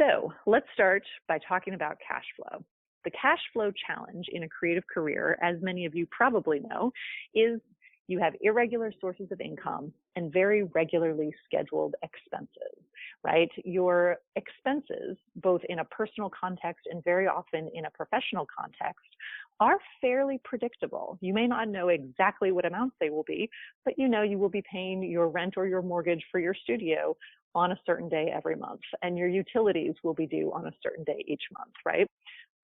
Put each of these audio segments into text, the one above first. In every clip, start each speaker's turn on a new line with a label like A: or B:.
A: So let's start by talking about cash flow. The cash flow challenge in a creative career, as many of you probably know, is you have irregular sources of income and very regularly scheduled expenses, right? Your expenses, both in a personal context and very often in a professional context, are fairly predictable. You may not know exactly what amounts they will be, but you know you will be paying your rent or your mortgage for your studio on a certain day every month, and your utilities will be due on a certain day each month, right?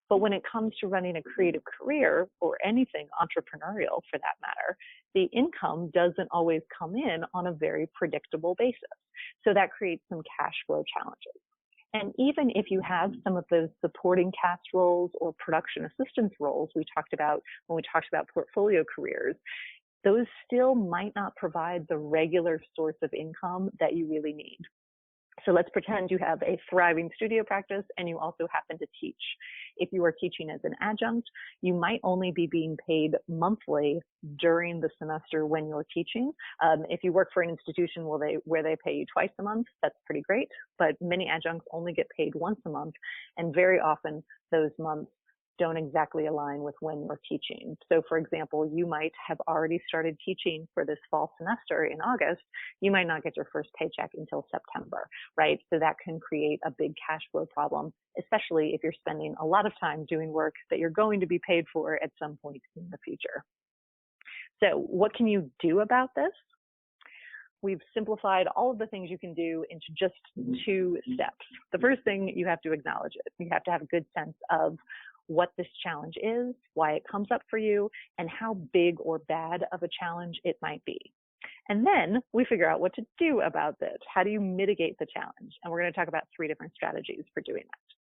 A: But when it comes to running a creative career or anything entrepreneurial for that matter, the income doesn't always come in on a very predictable basis. So that creates some cash flow challenges. And even if you have some of those supporting cast roles or production assistance roles we talked about when we talked about portfolio careers, those still might not provide the regular source of income that you really need. So let's pretend you have a thriving studio practice and you also happen to teach. If you are teaching as an adjunct, you might only be being paid monthly during the semester when you're teaching. If you work for an institution where they pay you twice a month, that's pretty great, but many adjuncts only get paid once a month, and very often those months don't exactly align with when you're teaching. So for example, you might have already started teaching for this fall semester in August. You might not get your first paycheck until September, right? So that can create a big cash flow problem, especially if you're spending a lot of time doing work that you're going to be paid for at some point in the future. So what can you do about this? We've simplified all of the things you can do into just 2 steps. The first thing, you have to acknowledge it. You have to have a good sense of what this challenge is, why it comes up for you, and how big or bad of a challenge it might be. And then we figure out what to do about this. How do you mitigate the challenge? And we're going to talk about 3 different strategies for doing that.